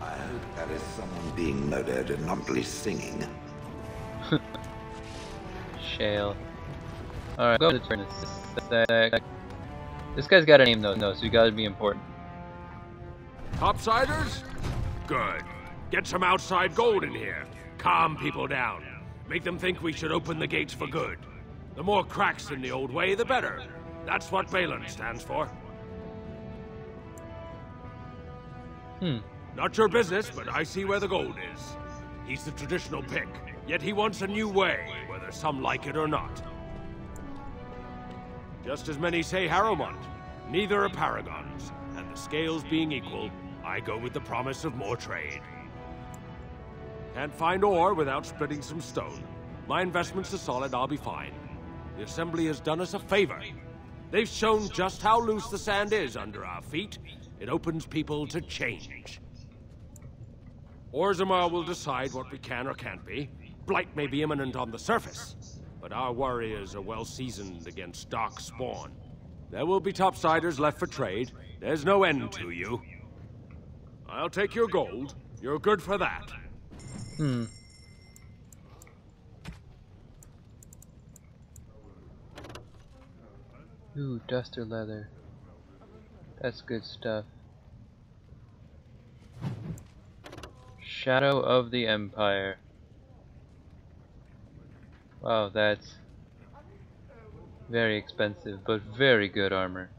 I hope that is someone being murdered and not at least singing. Shale. Alright, go to the turn a sec. This guy's got a name though, so you gotta be important. Topsiders? Good. Get some outside gold in here. Calm people down. Make them think we should open the gates for good. The more cracks in the old way, the better. That's what Balin stands for. Not your business, but I see where the gold is. He's the traditional pick, yet he wants a new way, whether some like it or not. Just as many say Harrowmont, neither are paragons, and the scales being equal, I go with the promise of more trade. Can't find ore without splitting some stone. My investments are solid, I'll be fine. The Assembly has done us a favor. They've shown just how loose the sand is under our feet. It opens people to change. Orzammar will decide what we can or can't be. Blight may be imminent on the surface, but our warriors are well seasoned against dark spawn. There will be topsiders left for trade. There's no end to you. I'll take your gold. You're good for that. Ooh, duster leather. That's good stuff. Shadow of the Empire. Wow, that's very expensive, but very good armor.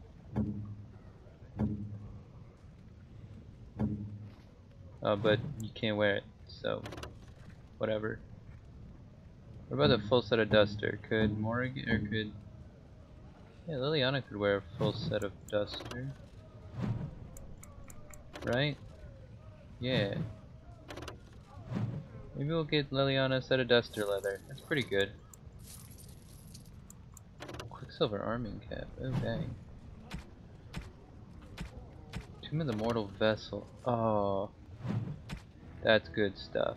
But you can't wear it, so whatever. What about a full set of duster? Could Morrigan, or could... Yeah, Liliana could wear a full set of duster. Right? Yeah. Maybe we'll get Liliana a set of duster leather. That's pretty good. Quicksilver arming cap. Oh dang. Tomb of the Mortal Vessel. Oh. That's good stuff.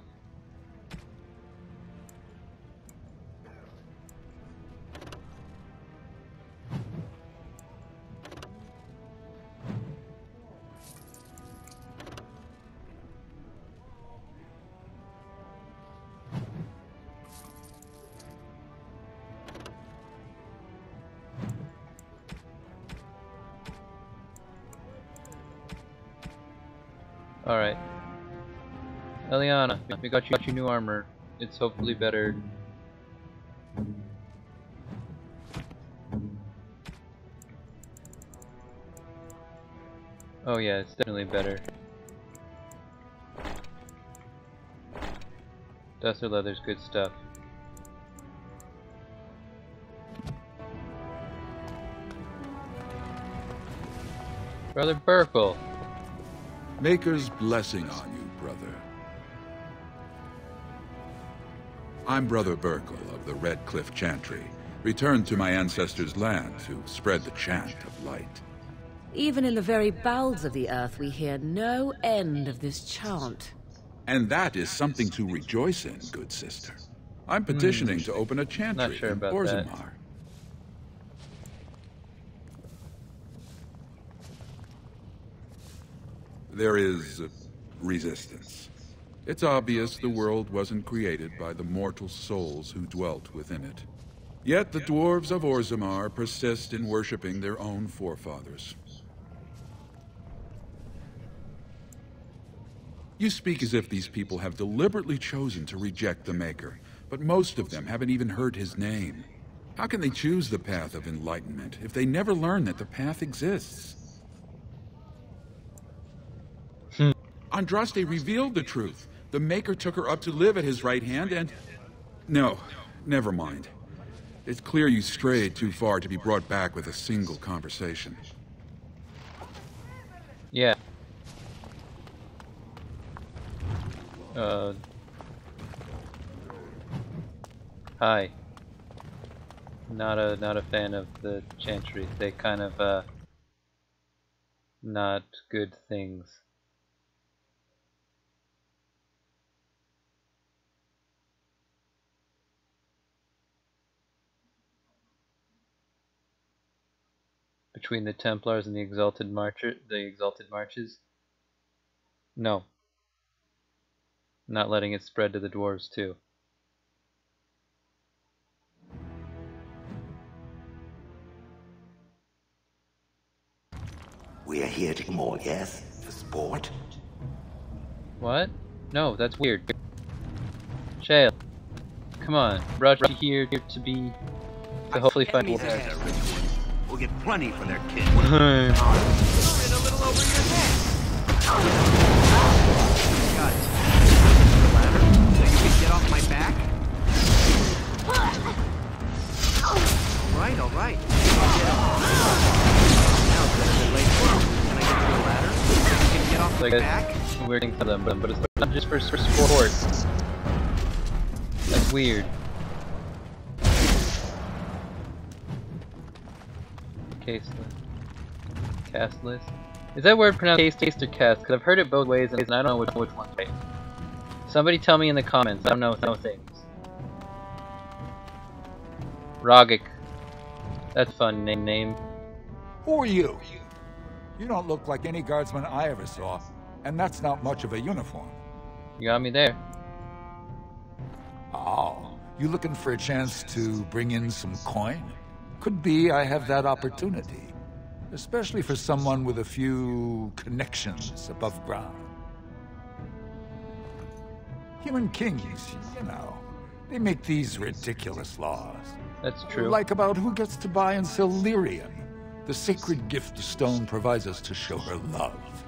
Alright. Eliana, we got you new armor. It's hopefully better. Oh yeah, it's definitely better. Duster leather's good stuff. Brother Burkle! Maker's blessing on you, brother. I'm Brother Burkle of the Red Cliff Chantry, returned to my ancestors' land to spread the chant of light. Even in the very bowels of the earth, we hear no end of this chant. And that is something to rejoice in, good sister. I'm petitioning to open a chantry Not sure in about Orzammar. There is resistance. It's obvious the world wasn't created by the mortal souls who dwelt within it. Yet the dwarves of Orzammar persist in worshipping their own forefathers. You speak as if these people have deliberately chosen to reject the Maker, but most of them haven't even heard his name. How can they choose the path of enlightenment if they never learn that the path exists? Andraste revealed the truth. The Maker took her up to live at his right hand and... No, never mind. It's clear you strayed too far to be brought back with a single conversation. Yeah. Hi. Not a fan of the Chantry. They kind of not good things. Between the Templars and the Exalted Marches? No. Not letting it spread to the dwarves too. We're here to more, yes? For sport? What? No, that's weird. Shale, come on. Brought you here to be... to hopefully find Enemies dwarves. ahead. We'll get plenty for their kid. What? You're in a little over your head. Got the ladder so you can get off my back. All right. Get off. Now it's a little bit late. Can I get you a ladder so you can get off my back? We're getting some of them, but it's not just for sport. That's weird. Case list. Cast list. Is that word pronounced case or cast? Because I've heard it both ways and I don't know which one's right. Somebody tell me in the comments. I don't know things. Rogic. That's a fun name. Who are you? You don't look like any guardsman I ever saw, and that's not much of a uniform. You got me there. Oh, you looking for a chance to bring in some coin? Could be I have that opportunity, especially for someone with a few connections above ground. Human kings, you know, they make these ridiculous laws. That's true. Like about who gets to buy and sell lyrium, the sacred gift the stone provides us to show her love.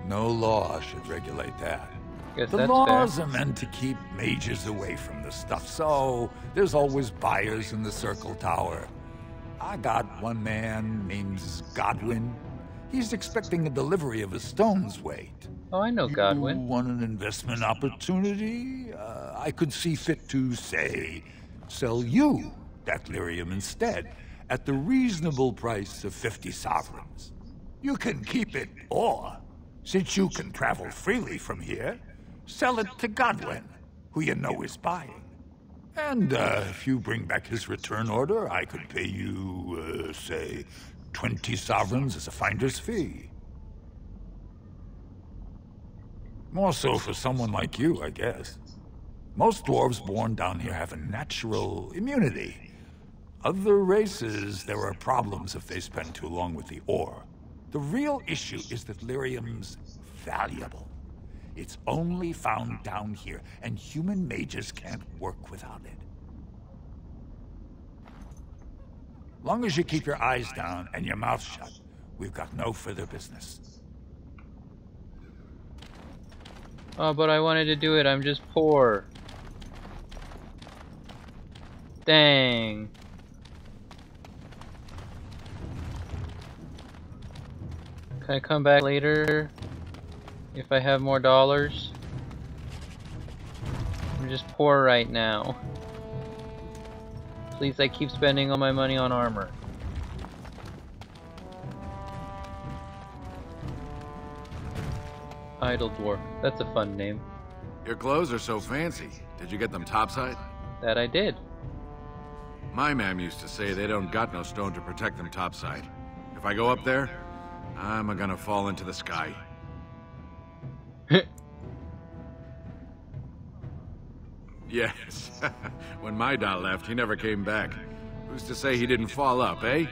No law should regulate that. Guess The that's laws fair. are meant to keep mages away from the stuff, so there's always buyers in the Circle Tower. I got one man named Godwin. He's expecting a delivery of a stone's weight. Oh, I know You Godwin. want an investment opportunity? I could see fit to, say, sell you that lyrium instead, at the reasonable price of 50 sovereigns. You can keep it, or, since you can travel freely from here, sell it to Godwin, who you know is buying. And if you bring back his return order, I could pay you, say, 20 sovereigns as a finder's fee. More so for someone like you, I guess. Most dwarves born down here have a natural immunity. Other races, there are problems if they spend too long with the ore. The real issue is that lyrium's valuable. It's only found down here, and human mages can't work without it. Long as you keep your eyes down and your mouth shut, we've got no further business. Oh, but I wanted to do it. I'm just poor. Dang. Can I come back later? If I have more dollars? I'm just poor right now. Please, I keep spending all my money on armor. Idle Dwarf. That's a fun name. Your clothes are so fancy. Did you get them topside? That I did. My mam used to say they don't got no stone to protect them topside. If I go up there, I'm gonna fall into the sky. Yes. When my dad left, he never came back. Who's to say he didn't fall up, eh?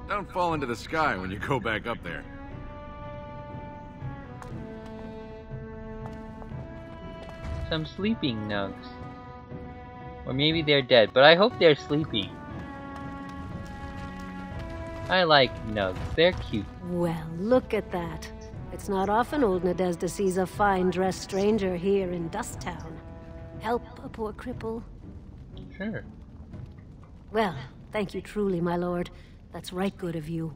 Don't fall into the sky when you go back up there. Some sleeping nugs. Or maybe they're dead, but I hope they're sleeping. I like nugs, they're cute. Well, look at that. It's not often old Nadezda sees a fine-dressed stranger here in Dust Town. Help a poor cripple. Sure. Well, thank you truly, my lord. That's right good of you.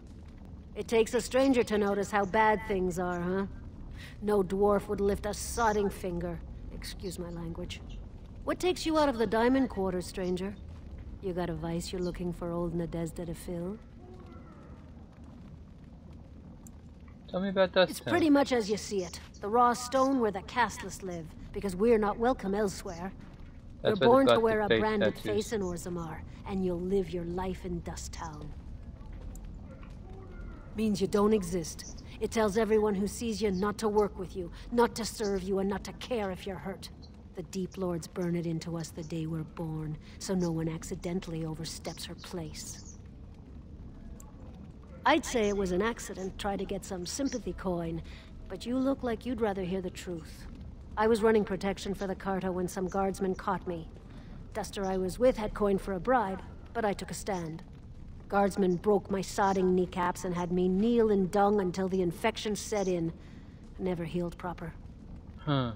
It takes a stranger to notice how bad things are, huh? No dwarf would lift a sodding finger. Excuse my language. What takes you out of the diamond quarter, stranger? You got a vice you're looking for old Nadezda to fill? Tell me about Dust It's Town. pretty much as you see it. The raw stone where the casteless live, because we're not welcome elsewhere. That's You're where born the to wear a busted face branded tattoos. face in Orzammar, and you'll live your life in Dust Town. Means you don't exist. It tells everyone who sees you not to work with you, not to serve you, and not to care if you're hurt. The Deep Lords burn it into us the day we're born, so no one accidentally oversteps her place. I'd say it was an accident, try to get some sympathy coin, but you look like you'd rather hear the truth. I was running protection for the Carta when some guardsmen caught me. Duster I was with had coin for a bribe, but I took a stand. Guardsmen broke my sodding kneecaps and had me kneel in dung until the infection set in. Never healed proper. Huh.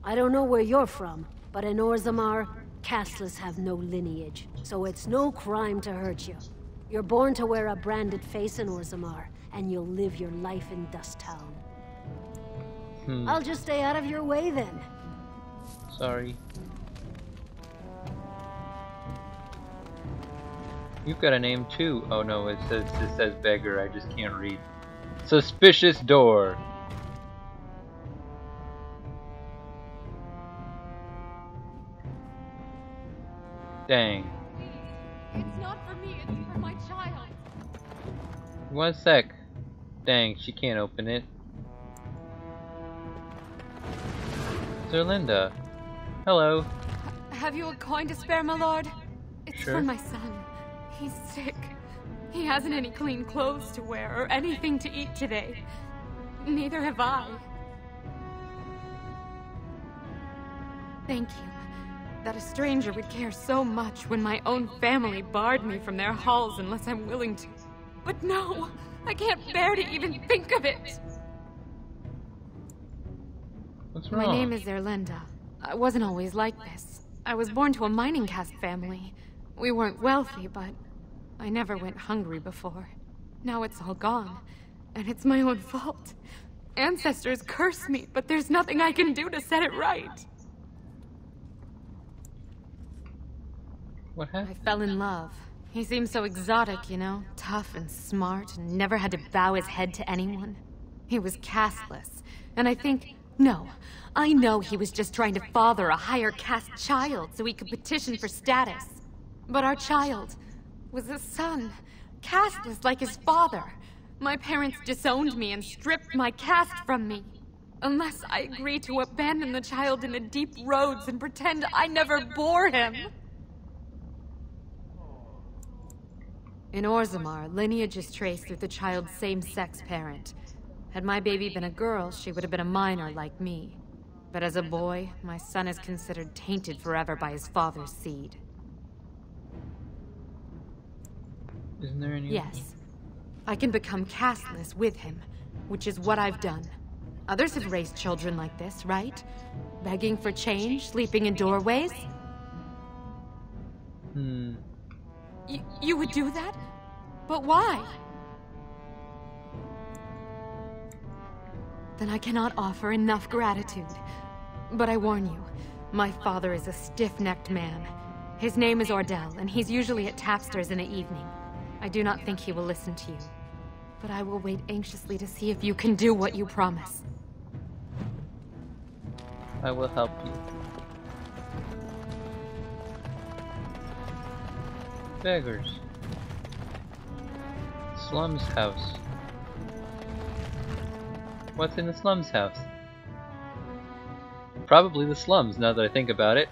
I don't know where you're from, but in Orzammar, casteless have no lineage, so it's no crime to hurt you. You're born to wear a branded face in Orzammar, and you'll live your life in Dust Town. I'll just stay out of your way then. Sorry. You've got a name too. Oh no, it says beggar. I just can't read. Suspicious door. Dang. It's not for me, it's for my child. 1 sec. Dang, she can't open it. Zerlinda. Hello. Have you a coin to spare, my lord? It's Sure. for my son. He's sick. He hasn't any clean clothes to wear or anything to eat today. Neither have I. Thank you. That a stranger would care so much when my own family barred me from their halls unless I'm willing to. But no! I can't bear to even think of it! What's wrong? My name is Zerlinda. I wasn't always like this. I was born to a mining caste family. We weren't wealthy, but I never went hungry before. Now it's all gone, and it's my own fault. Ancestors curse me, but there's nothing I can do to set it right. What I happened? fell in love. He seemed so exotic, you know, tough and smart, and never had to bow his head to anyone. He was casteless, and I know he was just trying to father a higher caste child so he could petition for status. But our child was a son, casteless like his father. My parents disowned me and stripped my caste from me. Unless I agree to abandon the child in the deep roads and pretend I never bore him. In Orzammar, lineage is traced through the child's same-sex parent. Had my baby been a girl, she would have been a minor like me. But as a boy, my son is considered tainted forever by his father's seed. Isn't there any? Yes. I can become casteless with him, which is what I've done. Others have raised children like this, right? Begging for change, sleeping in doorways? You would do that? But why? Then I cannot offer enough gratitude. But I warn you, my father is a stiff-necked man. His name is Ordell, and he's usually at Tapster's in the evening. I do not think he will listen to you. But I will wait anxiously to see if you can do what you promise. I will help you. Beggars. Slums house. What's in the slums house? Probably the slums, now that I think about it.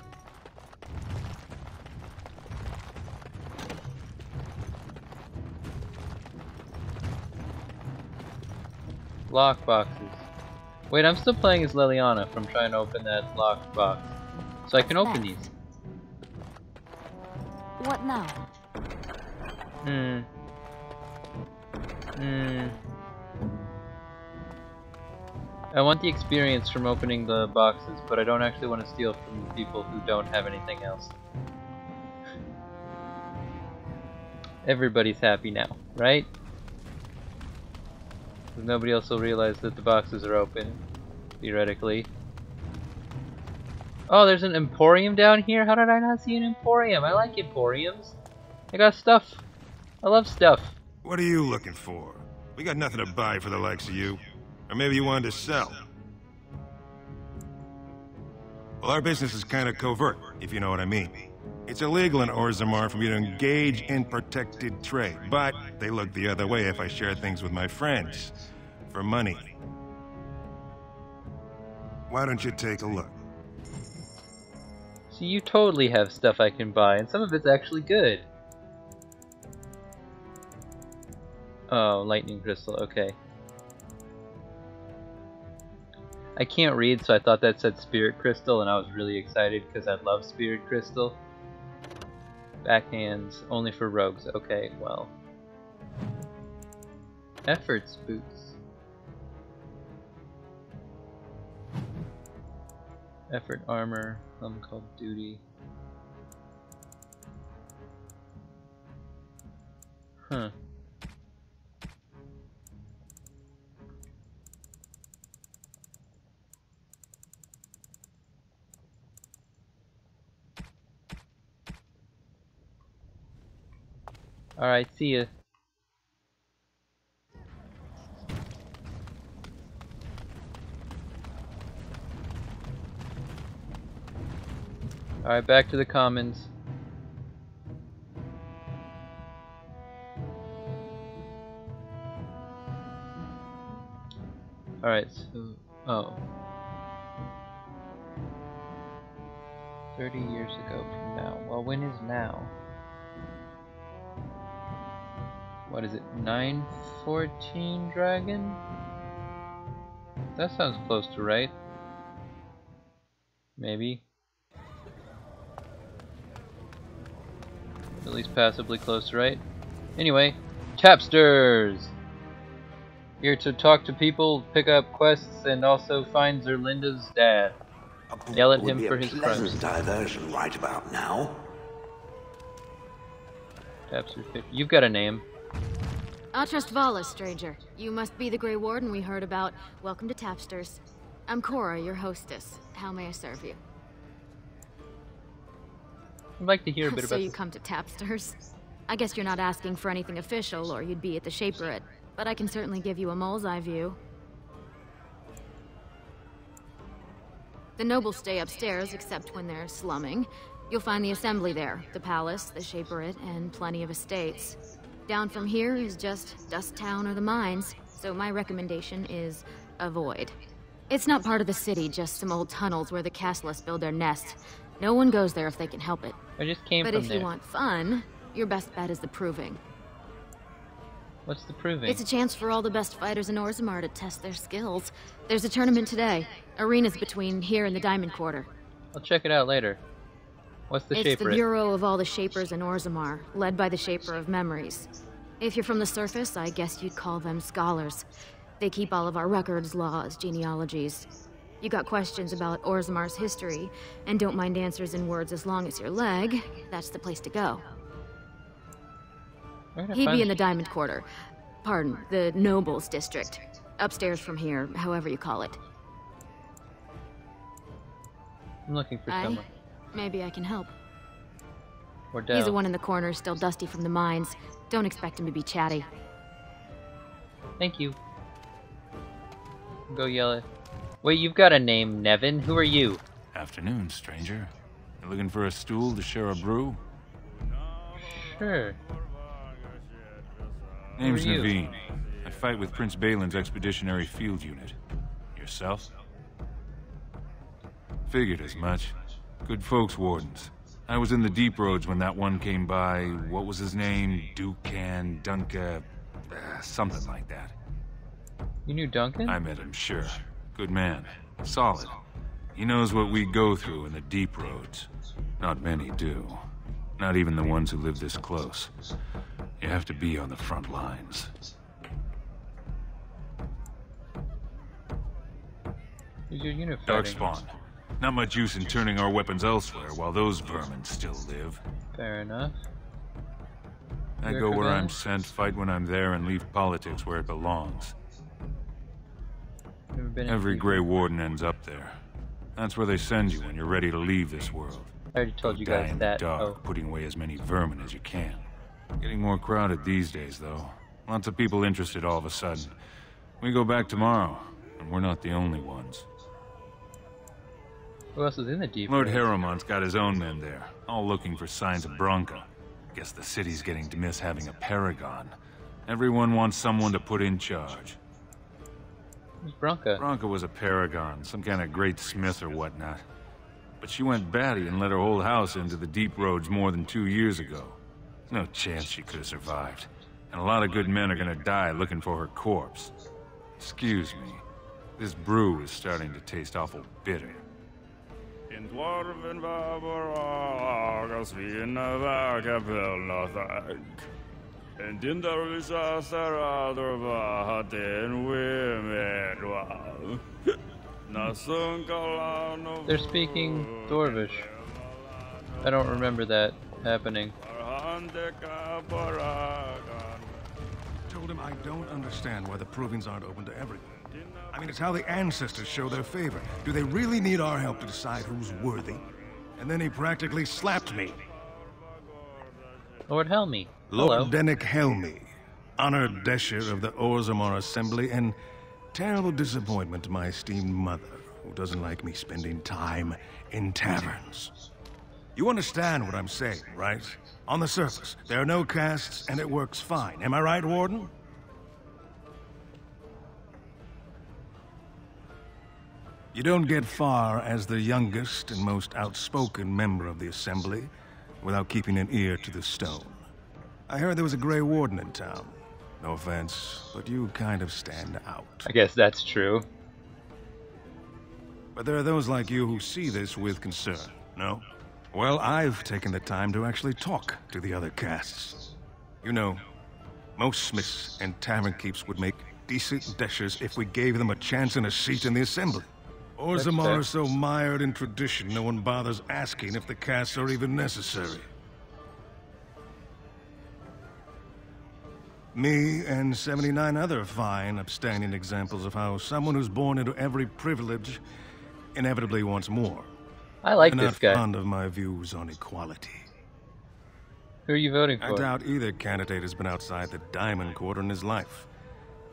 Lock boxes. Wait, I'm still playing as Liliana from trying to open that locked box. So I can open these. What now? I want the experience from opening the boxes, but I don't actually want to steal from people who don't have anything else. Everybody's happy now, right? 'Cause nobody else will realize that the boxes are open, theoretically. Oh, there's an emporium down here? How did I not see an emporium? I like emporiums. I got stuff. I love stuff. What are you looking for? We got nothing to buy for the likes of you. Or maybe you wanted to sell. Well, our business is kind of covert, if you know what I mean. It's illegal in Orzammar for me to engage in protected trade, but they look the other way if I share things with my friends. For money. Why don't you take a look? See, you totally have stuff I can buy, and some of it's actually good. Oh, lightning crystal, okay. I can't read, so I thought that said spirit crystal, and I was really excited because I love spirit crystal. Backhands, only for rogues. Okay, well. Efforts boots. Effort armor, something called duty. Huh. Alright, see ya. Alright, back to the commons. Alright, so... oh. 30 years ago from now. Well, when is now? What is it? 914 dragon? That sounds close to right. Maybe. At least passably close to right. Anyway, Tapsters! Here to talk to people, pick up quests, and also find Zerlinda's dad. Yell at him for his crimes. Pleasant diversion right about now. Tapster 50. You've got a name. Atrust Vala, stranger. You must be the Grey Warden we heard about. Welcome to Tapsters. I'm Cora, your hostess. How may I serve you? I'd like to hear a bit So about you come to Tapsters? I guess you're not asking for anything official, or you'd be at the Shaperate. But I can certainly give you a mole's eye view. The nobles stay upstairs, except when they're slumming. You'll find the assembly there, the palace, the Shaperate, and plenty of estates. Down from here is just Dust Town or the mines, so my recommendation is avoid. It's not part of the city, just some old tunnels where the castless build their nests. No one goes there if they can help it. I just came but from if there. you want fun, your best bet is the Proving. What's the Proving? It's a chance for all the best fighters in Orzammar to test their skills. There's a tournament today. Arenas between here and the Diamond Quarter. I'll check it out later. What's the It's Shaperate? the bureau of all the Shapers in Orzammar, led by the Shaper of Memories. If you're from the surface, I guess you'd call them scholars. They keep all of our records, laws, genealogies. You got questions about Orzammar's history, and don't mind answers in words as long as your leg, that's the place to go. He'd be in the Diamond Quarter. Pardon, the Nobles District. Upstairs from here, however you call it. I'm looking for someone. Maybe I can help. Or Del. He's the one in the corner, still dusty from the mines. Don't expect him to be chatty. Thank you. Go yell it. Wait, you've got a name, Nevin. Who are you? Afternoon, stranger. You looking for a stool to share a brew? Sure. Name's Who are you? Naveen. I fight with Prince Balin's Expeditionary Field Unit. Yourself? Figured as much. Good folks, Wardens. I was in the deep roads when that one came by. What was his name? Dukan, Dunka... something like that. You knew Duncan? I met him, sure. Good man. Solid. He knows what we go through in the deep roads. Not many do. Not even the ones who live this close. You have to be on the front lines. Who's your unit fighting? Darkspawn. Not much use in turning our weapons elsewhere while those vermin still live. Fair enough. I go where I'm sent, fight when I'm there, and leave politics where it belongs. Never been Every in Grey Warden ends up there. That's where they send you when you're ready to leave this world. I already told you Die guys in that. the dark, Oh. putting away as many vermin as you can. Getting more crowded these days, though. Lots of people interested all of a sudden. We go back tomorrow, and we're not the only ones. Who else is in the deep? Lord roads? Harrowmont's got his own men there, all looking for signs of Bronca. Guess the city's getting to miss having a paragon. Everyone wants someone to put in charge. Who's Bronca? Bronca was a paragon, some kind of great smith or whatnot. But she went batty and let her whole house into the deep roads more than 2 years ago. No chance she could have survived. And a lot of good men are gonna die looking for her corpse. Excuse me. This brew is starting to taste awful bitter. In dwarven vaboragas vi navaga pelnathag. And in the risasarader vahaden wimedwal. They're speaking Dwarvish. I don't remember that happening. Told him I don't understand why the provings aren't open to everyone. I mean, it's how the ancestors show their favor. Do they really need our help to decide who's worthy? And then he practically slapped me. Lord Helmy. Lord Dennick Helmy, honored Desher of the Orzammar Assembly, and terrible disappointment to my esteemed mother, who doesn't like me spending time in taverns. You understand what I'm saying, right? On the surface, there are no castes, and it works fine. Am I right, Warden? You don't get far as the youngest and most outspoken member of the Assembly without keeping an ear to the stone. I heard there was a Grey Warden in town. No offense, but you kind of stand out. I guess that's true. But there are those like you who see this with concern, no? Well, I've taken the time to actually talk to the other castes. You know, most smiths and tavern keeps would make decent deshers if we gave them a chance and a seat in the Assembly. Orzammar are so mired in tradition, no one bothers asking if the castes are even necessary. Me and 79 other fine, upstanding examples of how someone who's born into every privilege inevitably wants more. I like I'm this not guy. fond of my views on equality. Who are you voting for? I doubt either candidate has been outside the Diamond Quarter in his life.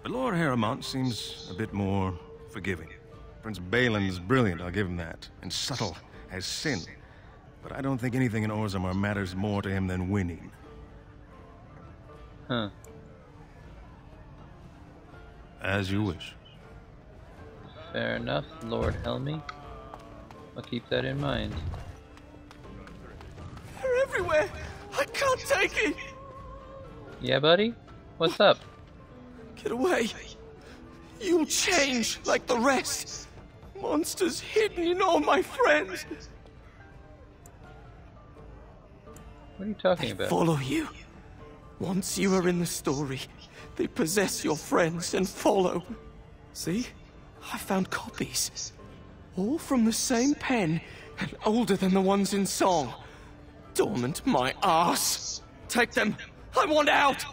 But Lord Harrowmont seems a bit more forgiving. Prince Balin's brilliant, I'll give him that, and subtle as sin. But I don't think anything in Orzammar matters more to him than winning. Huh. As you wish. Fair enough, Lord Helmy. I'll keep that in mind. They're everywhere! I can't take it! Yeah, buddy? What's up? Get away! You'll change like the rest! Monsters hidden in all my friends! What are you talking about? Follow you. Once you are in the story, they possess your friends and follow. See? I found copies. All from the same pen, and older than the ones in song. Dormant my arse. Take them. I want out.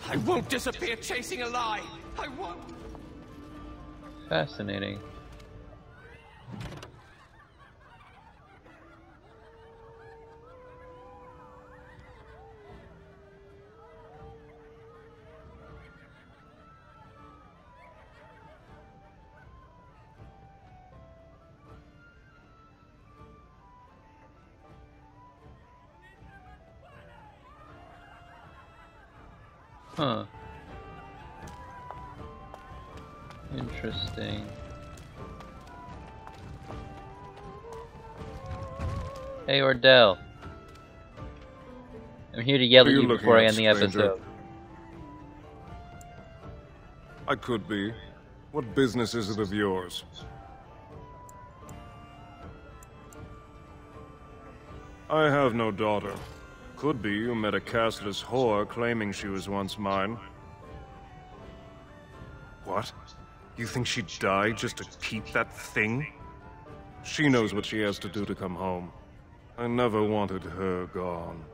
I won't disappear chasing a lie. I won't. Fascinating. Huh. Interesting. Hey, Ordell. I'm here to yell at you before I end the episode. I could be. What business is it of yours? I have no daughter. Could be you met a castless whore claiming she was once mine. What? You think she'd die just to keep that thing? She knows what she has to do to come home. I never wanted her gone.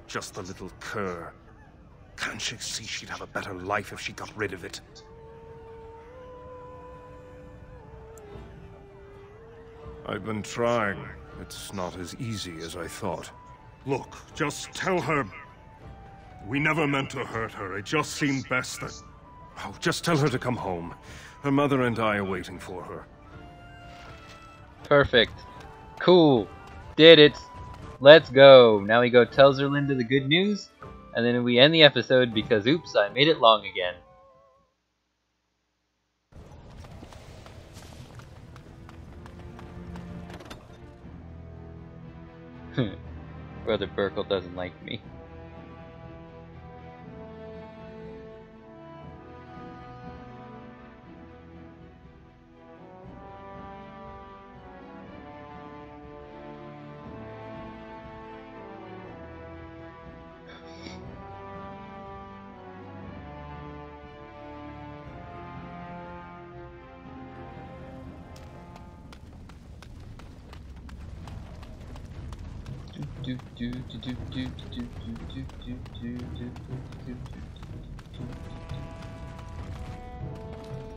Just the little cur. Can't she see she'd have a better life if she got rid of it? I've been trying. It's not as easy as I thought. Look, just tell her... We never meant to hurt her. It just seemed best that... Oh, just tell her to come home. Her mother and I are waiting for her. Perfect. Cool. Did it. Let's go. Now we go tell Zerlinda the good news, and then we end the episode because, oops, I made it long again. Brother Burkle doesn't like me.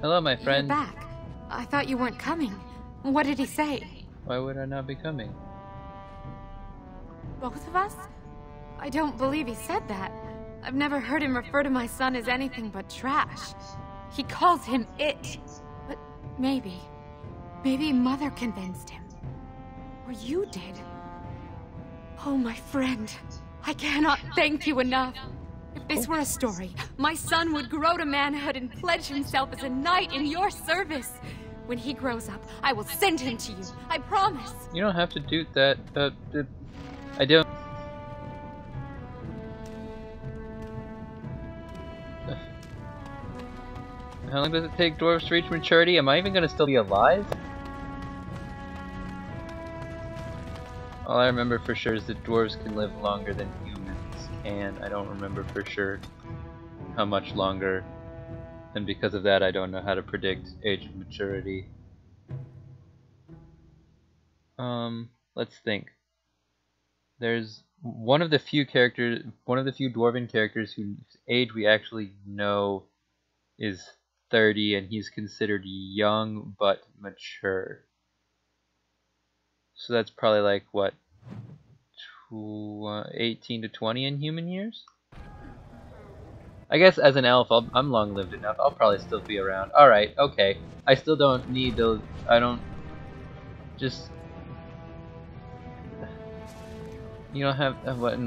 Hello, my friend. You're back. I thought you weren't coming. What did he say? Why would I not be coming? Both of us? I don't believe he said that. I've never heard him refer to my son as anything but trash. He calls him it. But maybe Mother convinced him. Or you did. Oh, my friend. I cannot thank you enough. If this were a story, my son would grow to manhood and pledge himself as a knight in your service. When he grows up, I will send him to you. I promise. You don't have to do that. I don't. How long does it take dwarves to reach maturity? Am I even gonna still be alive? All I remember for sure is that dwarves can live longer than humans can. I don't remember for sure how much longer, and because of that I don't know how to predict age of maturity. Let's think. There's one of the few dwarven characters whose age we actually know is 30, and he's considered young but mature. So that's probably like, what, 18 to 20 in human years? I guess as an elf, I'm long-lived enough. I'll probably still be around. Alright, okay. I still don't need those. I don't. Just. You don't have. What?